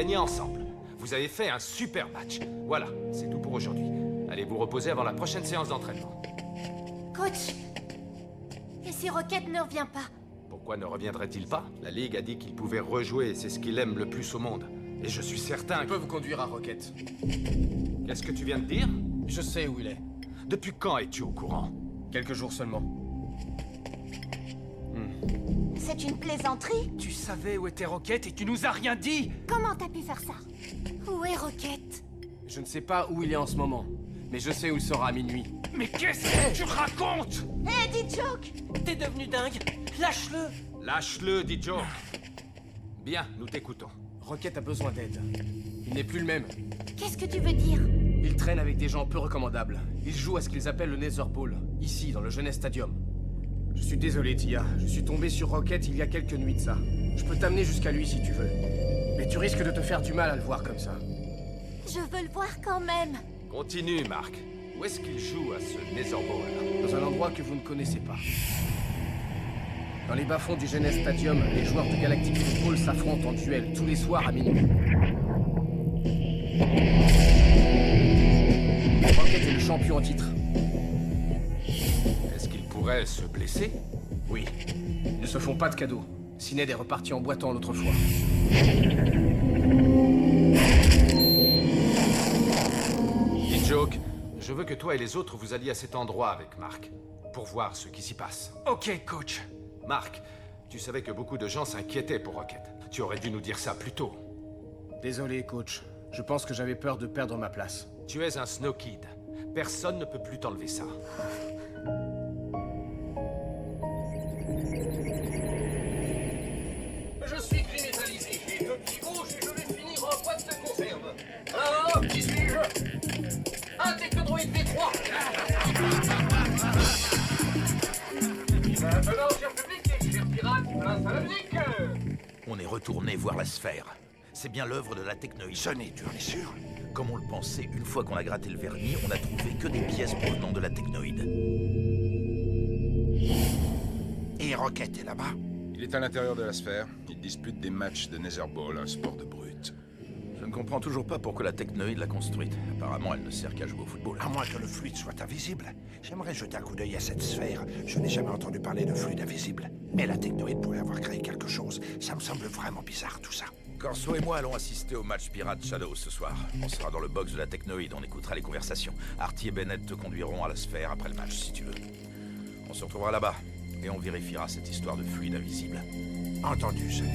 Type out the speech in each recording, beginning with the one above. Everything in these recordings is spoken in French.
gagné ensemble. Vous avez fait un super match. Voilà, c'est tout pour aujourd'hui. Allez vous reposer avant la prochaine séance d'entraînement. Coach, et si Rocket ne revient pas? Pourquoi ne reviendrait-il pas? La Ligue a dit qu'il pouvait rejouer, c'est ce qu'il aime le plus au monde. Et je suis certain Je peux vous conduire à Rocket. Qu'est-ce que tu viens de dire? Je sais où il est. Depuis quand es-tu au courant? Quelques jours seulement. C'est une plaisanterie? Tu savais où était Rocket et tu nous as rien dit! Comment t'as pu faire ça? Où est Rocket? Je ne sais pas où il est en ce moment, mais je sais où il sera à minuit. Mais qu'est-ce que tu racontes? Hé, D-Joke! T'es devenu dingue? Lâche-le! Lâche-le, dit Joe. Bien, nous t'écoutons. Rocket a besoin d'aide. Il n'est plus le même. Qu'est-ce que tu veux dire? Il traîne avec des gens peu recommandables. Il joue à ce qu'ils appellent le Nether Ball, ici, dans le Jeunesse Stadium. Je suis désolé, Tia. Je suis tombé sur Rocket il y a quelques nuits de ça. Je peux t'amener jusqu'à lui si tu veux. Mais tu risques de te faire du mal à le voir comme ça. Je veux le voir quand même. Continue, Marc. Où est-ce qu'il joue à ce Netherball? Dans un endroit que vous ne connaissez pas. Dans les bas-fonds du Jeunesse Stadium, les joueurs de Galactic Football s'affrontent en duel tous les soirs à minuit. Rocket est le champion en titre. Est-ce qu'il pourrait se blesser? Oui. Ils ne se font pas de cadeaux. Sinead est reparti en boitant l'autre fois. Dit Joke, je veux que toi et les autres vous alliez à cet endroit avec Marc, pour voir ce qui s'y passe. Ok, coach. Marc, tu savais que beaucoup de gens s'inquiétaient pour Rocket. Tu aurais dû nous dire ça plus tôt. Désolé, coach. Je pense que j'avais peur de perdre ma place. Tu es un Snow Kid. Personne ne peut plus t'enlever ça. Je suis cristallisé, j'ai 2 petits rouges et je vais finir en boîte de conserve. Alors, qui suis-je? Un technodroïde V3. Maintenant, cher public et cher pirate, place à la musique. On est retourné voir la sphère. C'est bien l'œuvre de la technoïde. Sonny, tu en es sûr? Comme on le pensait, une fois qu'on a gratté le vernis, on a trouvé que des pièces provenant de la technoïde. Et Rocket est là-bas? Il est à l'intérieur de la sphère. Il dispute des matchs de Netherball, un sport de brute. Je ne comprends toujours pas pourquoi la technoïde l'a construite. Apparemment, elle ne sert qu'à jouer au football. À moins que le fluide soit invisible. J'aimerais jeter un coup d'œil à cette sphère. Je n'ai jamais entendu parler de fluide invisible. Mais la technoïde pourrait avoir créé quelque chose. Ça me semble vraiment bizarre, tout ça. Corso et moi allons assister au match Pirate Shadow ce soir. On sera dans le box de la technoïde, on écoutera les conversations. Artie et Bennett te conduiront à la sphère après le match, si tu veux. On se retrouvera là-bas, et on vérifiera cette histoire de fluide invisible. Entendu, Sonny.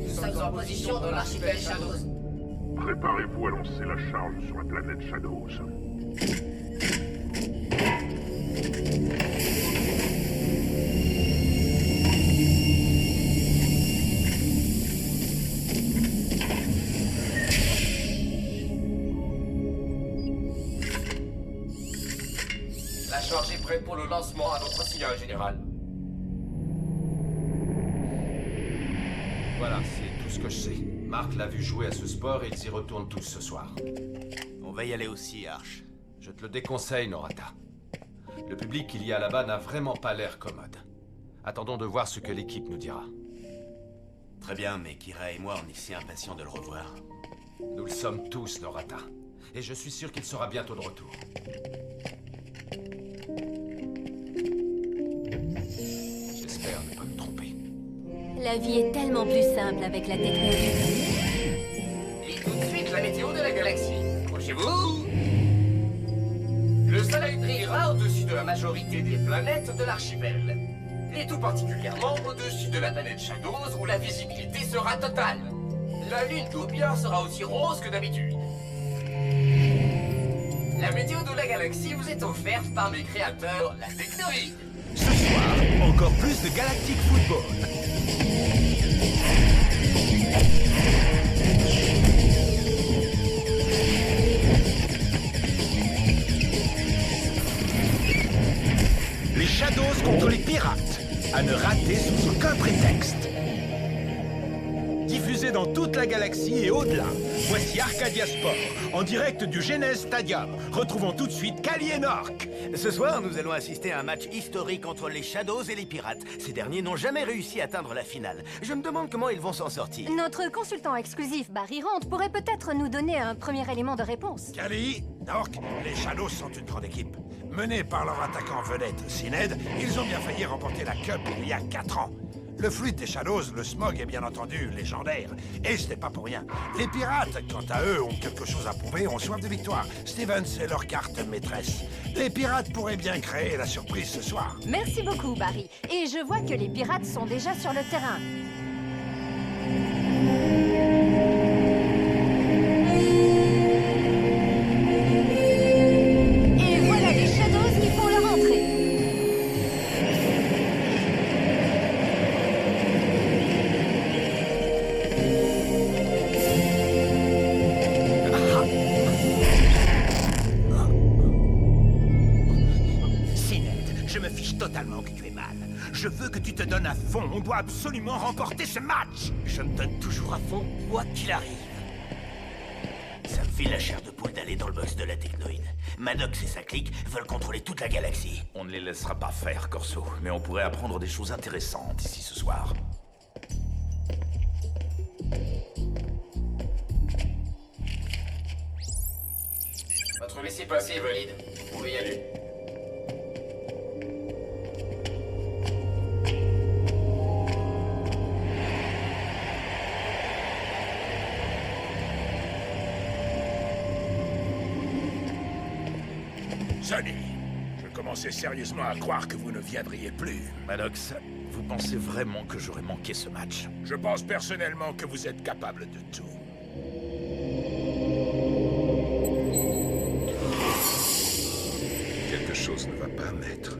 Nous sommes en position dans l'archipel Shadows. Préparez-vous à lancer la charge sur la planète Shadows. La charge est prête pour le lancement à notre signal général. Voilà, c'est tout ce que je sais. Marc l'a vu jouer à ce sport et ils y retournent tous ce soir. On va y aller aussi, Arch. Je te le déconseille, Norata. Le public qu'il y a là-bas n'a vraiment pas l'air commode. Attendons de voir ce que l'équipe nous dira. Très bien, mais Kira et moi, on est si impatients de le revoir. Nous le sommes tous, Norata. Et je suis sûr qu'il sera bientôt de retour. J'espère ne pas me tromper. La vie est tellement plus simple avec la technologie. Et tout de suite, la météo de la galaxie. Approchez-vous. Le soleil brillera au-dessus de la majorité des planètes de l'archipel. Et tout particulièrement au-dessus de la planète Shadows où la visibilité sera totale. La lune d'Obior sera aussi rose que d'habitude. La météo de la galaxie vous est offerte par mes créateurs, la technoïde. Ce soir, encore plus de Galactic Football. Les Shadows contre les pirates. À ne rater sous aucun prétexte. diffusé dans toute la galaxie et au-delà. Voici Arcadia Sport, en direct du Genes Stadium. Retrouvons tout de suite Kali et Nork. Ce soir, nous allons assister à un match historique entre les Shadows et les Pirates. Ces derniers n'ont jamais réussi à atteindre la finale. Je me demande comment ils vont s'en sortir. Notre consultant exclusif, Barry Rand, pourrait peut-être nous donner un premier élément de réponse. Kali, Nork, les Shadows sont une grande équipe. Menés par leur attaquant vedette, Syned, ils ont bien failli remporter la Cup il y a 4 ans. Le fluide des Shadows, le smog, est bien entendu légendaire. Et ce n'est pas pour rien. Les pirates, quant à eux, ont quelque chose à prouver, ont soif de victoire. Stevens est leur carte maîtresse. Les pirates pourraient bien créer la surprise ce soir. Merci beaucoup, Barry. Et je vois que les pirates sont déjà sur le terrain. Et voilà les Shadows qui font leur entrée. Je me fiche totalement que tu aies mal. Je veux que tu te donnes à fond. On doit absolument remporter ce match. Je me donne toujours à fond, quoi qu'il arrive. Ça me file la chair de poule d'aller dans le box de la technoïde. Maddox et sa clique veulent contrôler toute la galaxie. On ne les laissera pas faire, Corso. Mais on pourrait apprendre des choses intéressantes ici ce soir. Votre vessie passive valide. Vous pouvez y aller. Sonny, je commençais sérieusement à croire que vous ne viendriez plus. Maddox, vous pensez vraiment que j'aurais manqué ce match? Je pense personnellement que vous êtes capable de tout. Quelque chose ne va pas, maître.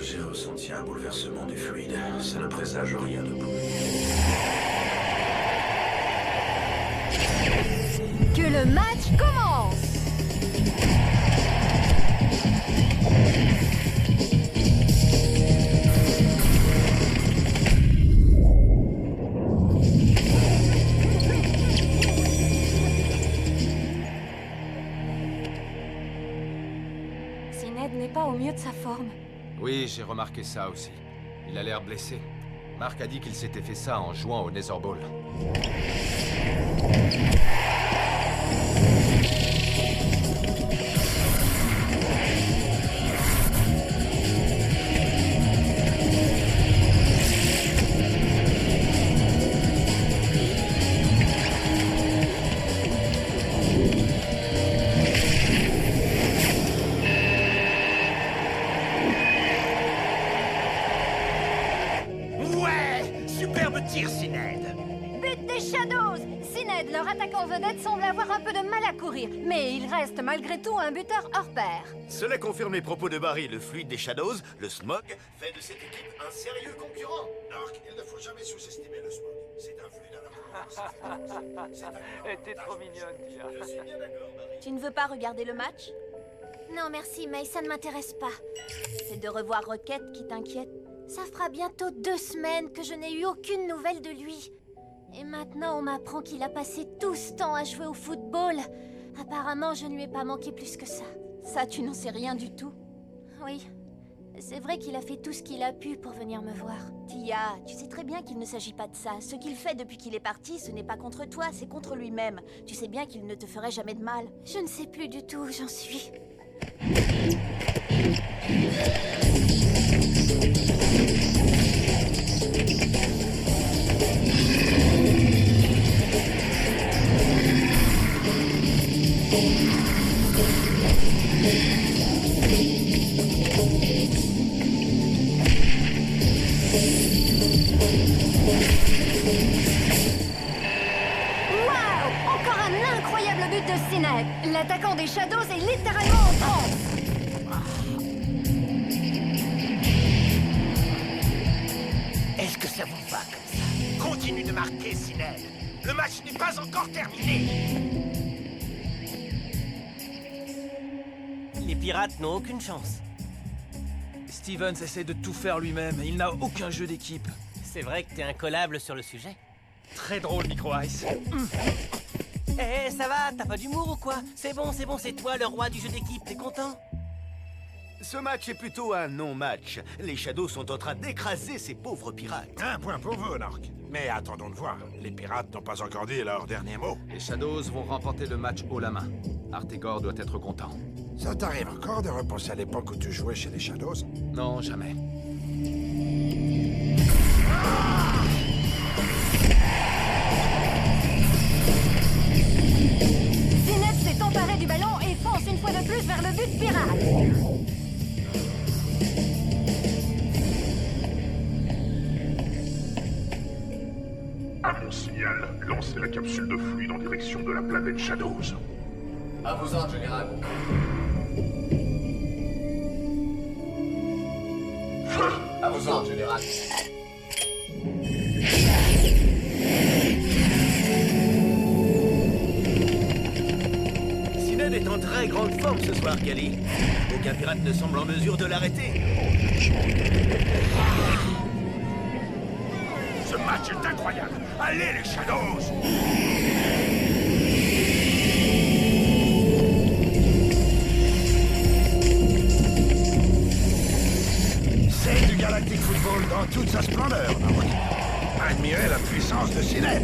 J'ai ressenti un bouleversement du fluide. Ça ne présage rien de bon. Que le match commence! Syned n'est pas au mieux de sa forme. Oui, j'ai remarqué ça aussi. Il a l'air blessé. Mark a dit qu'il s'était fait ça en jouant au Nether Ball. Tir, Syned. But des Shadows! Syned, leur attaquant vedette, semble avoir un peu de mal à courir, mais il reste malgré tout un buteur hors pair. Cela confirme les propos de Barry. Le fluide des Shadows, le smog, fait de cette équipe un sérieux concurrent. Nork, il ne faut jamais sous-estimer le smog. C'est un fluide à la T'es trop mignonne, Tia. Je suis bien d'accord, Barry. Tu ne veux pas regarder le match? Non, merci, mais ça ne m'intéresse pas. C'est de revoir Rocket qui t'inquiète. Ça fera bientôt 2 semaines que je n'ai eu aucune nouvelle de lui. Et maintenant, on m'apprend qu'il a passé tout ce temps à jouer au football. Apparemment, je ne lui ai pas manqué plus que ça. Ça, tu n'en sais rien du tout? Oui. C'est vrai qu'il a fait tout ce qu'il a pu pour venir me voir. Tia, tu sais très bien qu'il ne s'agit pas de ça. Ce qu'il fait depuis qu'il est parti, ce n'est pas contre toi, c'est contre lui-même. Tu sais bien qu'il ne te ferait jamais de mal. Je ne sais plus du tout où j'en suis. Waouh! Encore un incroyable but de Syned. L'attaquant des Shadows est littéralement en transe. Est-ce que ça vous va comme ça? Continue de marquer, Syned. Le match n'est pas encore terminé. Les pirates n'ont aucune chance. Stevens essaie de tout faire lui-même et il n'a aucun jeu d'équipe. C'est vrai que t'es incollable sur le sujet. Très drôle, Micro Ice. Eh, ça va? T'as pas d'humour ou quoi? C'est bon, c'est toi le roi du jeu d'équipe, t'es content? Ce match est plutôt un non-match. Les Shadows sont en train d'écraser ces pauvres pirates. Un point pour vous, Nork. Mais attendons de voir. Les pirates n'ont pas encore dit leur dernier mot. Les Shadows vont remporter le match haut la main. Artegor doit être content. Ça t'arrive encore de repenser à l'époque où tu jouais chez les Shadows? Non, jamais. Zineb s'est emparé du ballon et fonce une fois de plus vers le but pirate. À mon signal, lancez la capsule de fluide en direction de la planète Shadows. À vos ordres, général. À vos ordres, général. Syned est en très grande forme ce soir, Kali. Aucun pirate ne semble en mesure de l'arrêter. Ce match est incroyable. Allez, les Shadows! C'est du Galactic Football dans toute sa splendeur, Nork. Admirez la puissance de Syned.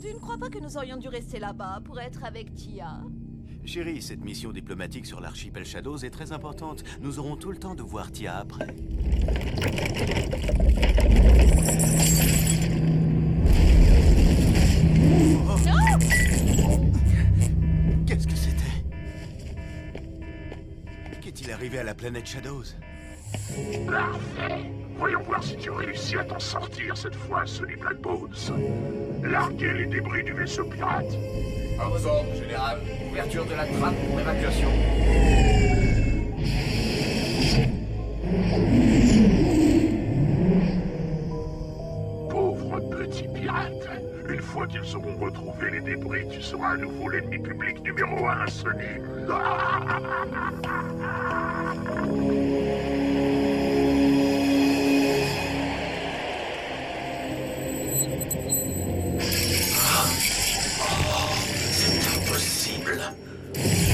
Tu ne crois pas que nous aurions dû rester là-bas pour être avec Tia? Chérie, cette mission diplomatique sur l'archipel Shadows est très importante. Nous aurons tout le temps de voir Tia après. Qu'est-ce que c'était? Qu'est-il arrivé à la planète Shadows? Parfait. Voyons voir si tu réussis à t'en sortir cette fois, Sonny Blackbones. Larguez les débris du vaisseau pirate. À vos ordres, général. Ouverture de la trappe pour évacuation. Pauvre petit pirate. Une fois qu'ils auront retrouvé les débris, tu seras à nouveau l'ennemi public numéro 1, Sonny.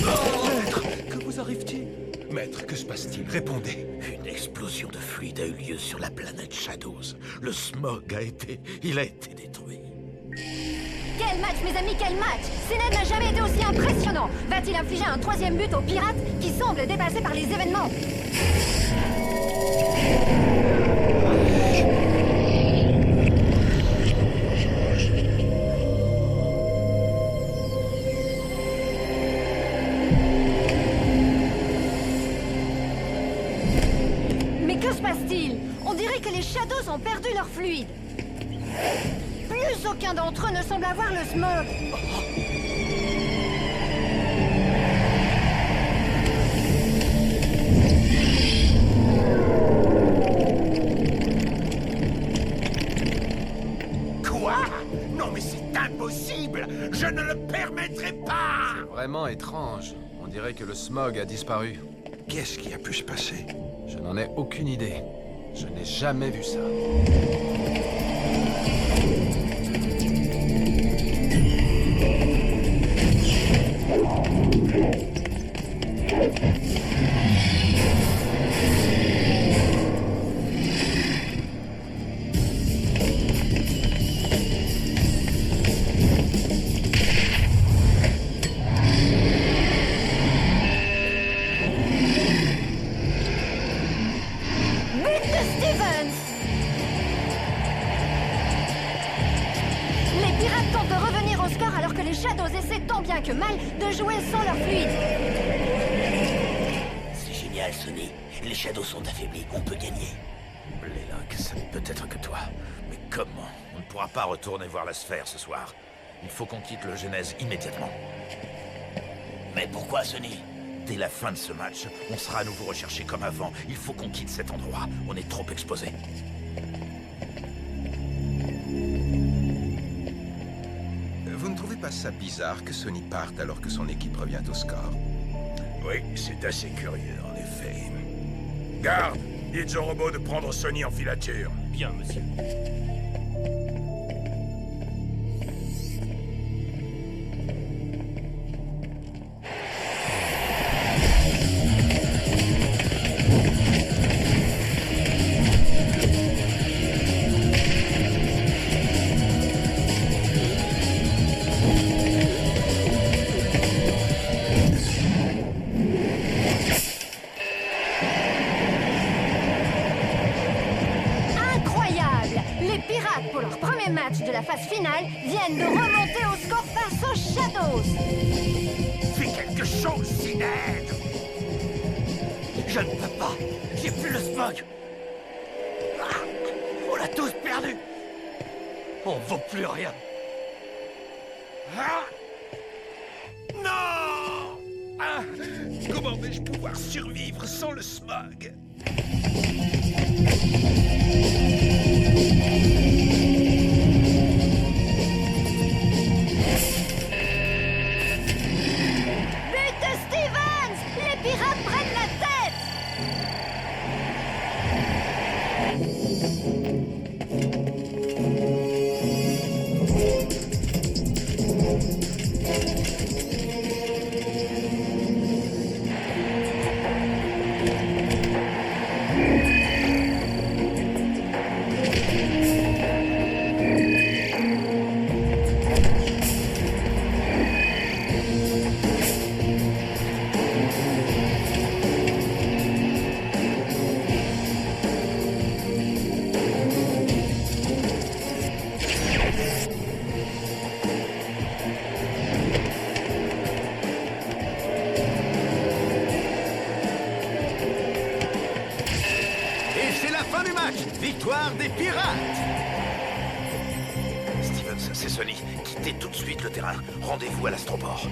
Maître, que vous arrive-t-il? Maître, que se passe-t-il? Répondez. Une explosion de fluide a eu lieu sur la planète Shadows. Le smog a été détruit. Quel match, mes amis, quel match! Syned n'a jamais été aussi impressionnant! Va-t-il infliger un troisième but aux pirates qui semblent dépassés par les événements? Mais que se passe-t-il? On dirait que les Shadows ont perdu leur fluide. Plus aucun d'entre eux ne semble avoir le smog. Quoi? Non, mais c'est impossible! Je ne le permettrai pas! Vraiment étrange. On dirait que le smog a disparu. Qu'est-ce qui a pu se passer? Je n'en ai aucune idée. Je n'ai jamais vu ça. But de Stevens! Les pirates tentent de revenir au score alors que les Shadows essaient tant bien que mal de jouer sans leur fluide. C'est génial, Sonny. Les Shadows sont affaiblis. On peut gagner. Blaylock, ça ne peut être que toi. Mais comment? On ne pourra pas retourner voir la sphère ce soir. Il faut qu'on quitte le Genèse immédiatement. Mais pourquoi, Sonny? Dès la fin de ce match, on sera à nouveau recherché comme avant. Il faut qu'on quitte cet endroit. On est trop exposé. pas ça bizarre que Sonny parte alors que son équipe revient au score? Oui, c'est assez curieux, en effet. Garde! Dites au robot de prendre Sonny en filature. Bien, monsieur. De la phase finale viennent de remonter au score face aux Shadows. Fais quelque chose, Sined! Je ne peux pas. J'ai plus le smog. Ah, on l'a tous perdu. On vaut plus rien. Ah! Non! Ah! Comment vais-je pouvoir survivre sans le smog? Victoire des pirates! Stevens, c'est Sonny. Quittez tout de suite le terrain. Rendez-vous à l'astroport.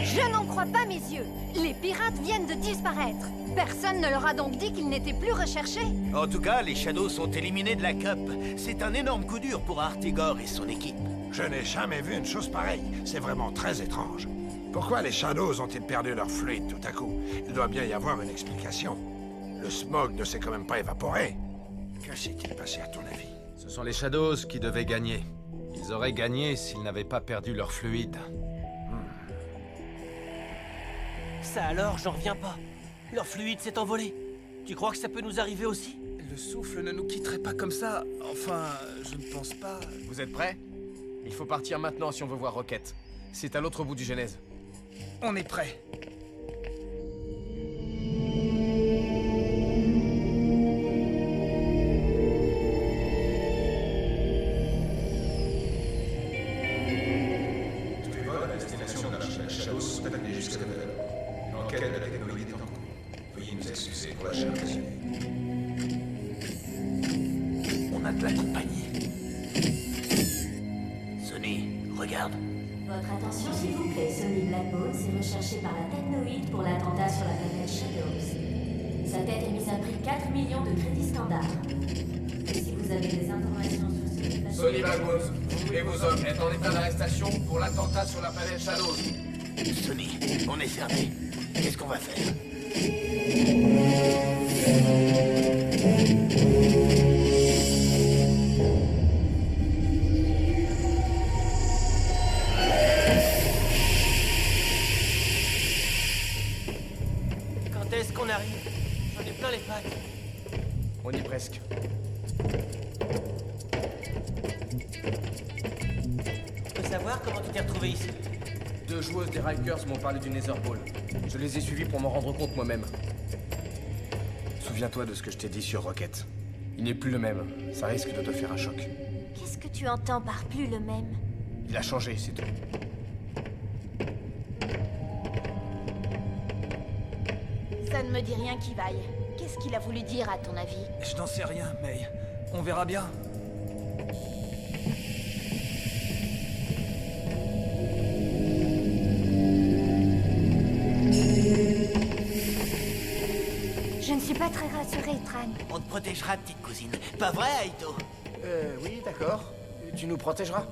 Je n'en crois pas mes yeux. Les pirates viennent de disparaître. Personne ne leur a donc dit qu'ils n'étaient plus recherchés? En tout cas, les Shadows sont éliminés de la Cup. C'est un énorme coup dur pour Artigor et son équipe. Je n'ai jamais vu une chose pareille. C'est vraiment très étrange. Pourquoi les Shadows ont-ils perdu leur fluide tout à coup? Il doit bien y avoir une explication. Le smog ne s'est quand même pas évaporé. Que s'est-il passé à ton avis? Ce sont les Shadows qui devaient gagner. Ils auraient gagné s'ils n'avaient pas perdu leur fluide. Ça alors, j'en reviens pas. Leur fluide s'est envolé. Tu crois que ça peut nous arriver aussi? Le souffle ne nous quitterait pas comme ça. Enfin, je ne pense pas... Vous êtes prêts? Il faut partir maintenant si on veut voir Rocket. C'est à l'autre bout du Genèse. On est prêts. Tous les vols à destination de l'archipel Shadows sont annulés jusqu'à nouvel ordre. L'enquête de la technologie est en cours. Veuillez nous excuser pour la chair occasionnée. On a de la compagnie. Sonny, regarde. Votre attention s'il vous plaît, Sonny Blackbones est recherché par la Technoïde pour l'attentat sur la planète Shadows. Sa tête est mise à prix 4 millions de crédits standards. Et si vous avez des informations sur ce déplacement... Sonny Blackbones, vous et vos hommes êtes en état d'arrestation pour l'attentat sur la planète Shadows. Sonny, on est fermé. Qu'est-ce qu'on va faire? Quand est-ce qu'on arrive? J'en ai plein les pattes. On y est presque. Je peux savoir comment tu t'es retrouvé ici? 2 joueuses des Rikers m'ont parlé du Nether Ball. Je les ai suivies pour m'en rendre compte moi-même. Souviens-toi de ce que je t'ai dit sur Rocket. Il n'est plus le même. Ça risque de te faire un choc. Qu'est-ce que tu entends par plus le même? Il a changé, c'est tout. Ça ne me dit rien qui vaille. Qu'est-ce qu'il a voulu dire à ton avis? Je n'en sais rien, mais on verra bien. pas très rassurée, Tran. On te protégera, petite cousine. Pas vrai, Aito? Oui, d'accord. Tu nous protégeras?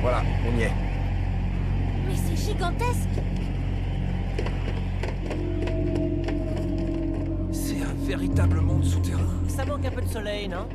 Voilà, on y est. Mais c'est gigantesque! C'est un véritable monde souterrain. Ça manque un peu de soleil, non?